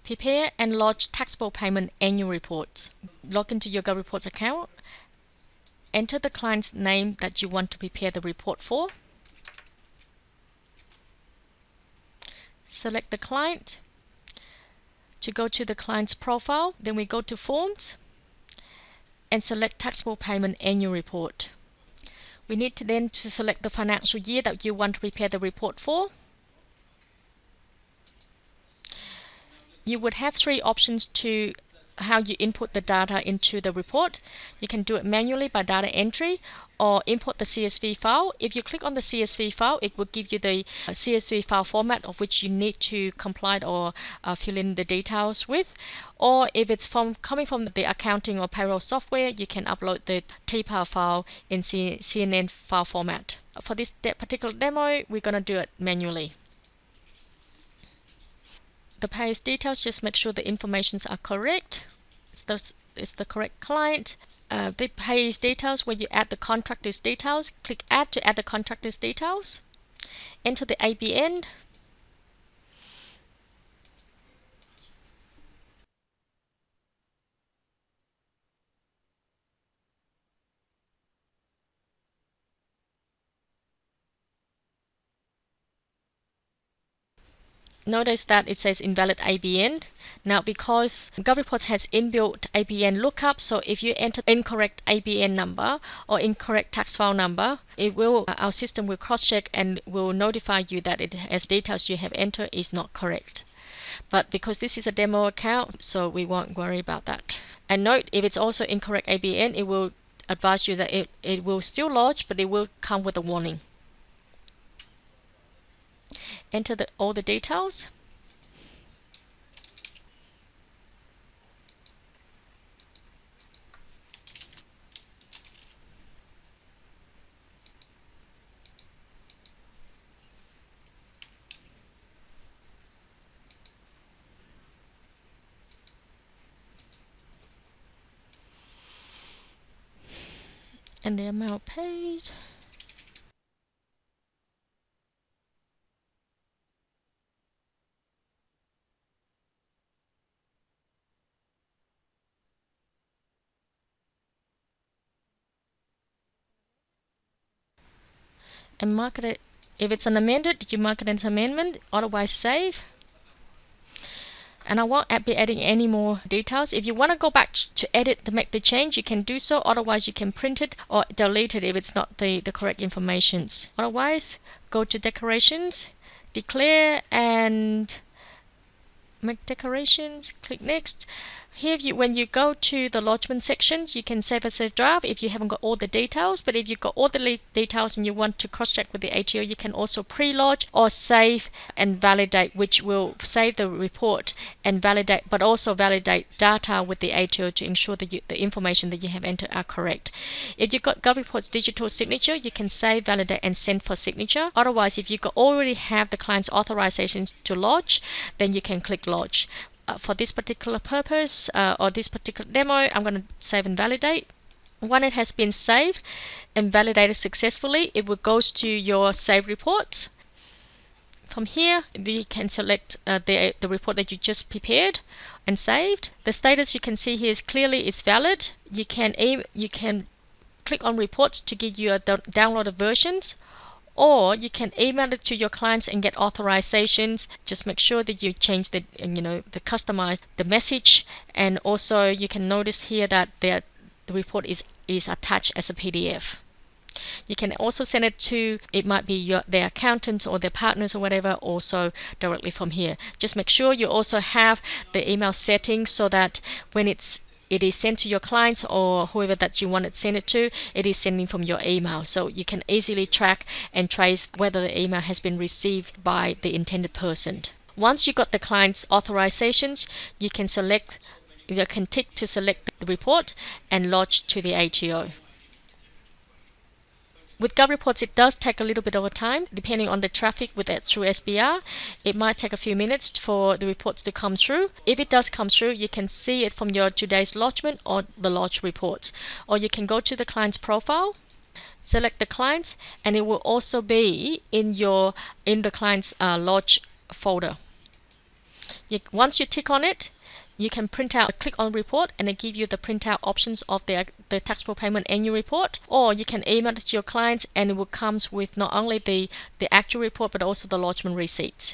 Prepare and lodge taxable payment annual reports. Log into your GovReports account. Enter the client's name that you want to prepare the report for. Select the client. To go to the client's profile, then we go to Forms and select Taxable Payment Annual Report. We need to then select the financial year that you want to prepare the report for. You would have three options to how you input the data into the report. You can do it manually by data entry or import the CSV file. If you click on the CSV file, it will give you the CSV file format of which you need to comply or fill in the details with. Or if it's coming from the accounting or payroll software, you can upload the TPAR file in CNN file format. For this particular demo, we're going to do it manually. The payer's details, just make sure the informations are correct. It's the correct client. The payer's details, where you add the contractor's details, click Add to add the contractor's details. Enter the ABN. Notice that it says invalid ABN. Now, because GovReports has inbuilt ABN lookup, so if you enter incorrect ABN number or incorrect tax file number, our system will cross-check and will notify you that it has details you have entered is not correct. But because this is a demo account, so we won't worry about that. And note, if it's also incorrect ABN, it will advise you that it will still lodge, but it will come with a warning. Enter all the details. And the amount paid. And mark it. If it's an amended, you mark it as amendment, otherwise save. And I won't be adding any more details. If you want to go back to edit to make the change, you can do so. Otherwise, you can print it or delete it if it's not the correct information. Otherwise, go to decorations, declare, and make decorations. Click next. Here, when you go to the lodgement section, you can save as a draft if you haven't got all the details. But if you've got all the details and you want to cross-check with the ATO, you can also pre-lodge or save and validate, which will save the report and validate, but also validate data with the ATO to ensure that the information that you have entered are correct. If you've got GovReports digital signature, you can save, validate, and send for signature. Otherwise, if you already have the client's authorization to lodge, then you can click lodge. For this particular purpose or this particular demo, I'm going to save and validate. When it has been saved and validated successfully, it will go to your save report. From here, we can select the report that you just prepared and saved. The status you can see here is clearly is valid. You can click on reports to give you downloaded versions, or you can email it to your clients and get authorizations. Just make sure that you change the customize the message, and also you can notice here that the report is attached as a PDF. You can also send it to, it might be their accountants or their partners or whatever, also directly from here. Just make sure you also have the email settings so that when it is sent to your clients or whoever that you want it sent it to, it is sending from your email. So you can easily track and trace whether the email has been received by the intended person. Once you got the client's authorizations, you can tick to select the report and lodge to the ATO. With GovReports, it does take a little bit of a time, depending on the traffic through SBR. It might take a few minutes for the reports to come through. If it does come through, you can see it from your today's lodgement or the lodge reports. Or you can go to the client's profile, select the clients, and it will also be in the client's lodge folder. Once you tick on it, you can print out, click on report, and it give you the printout options of the taxable payment annual report. Or you can email it to your clients, and it will comes with not only the actual report but also the lodgement receipts.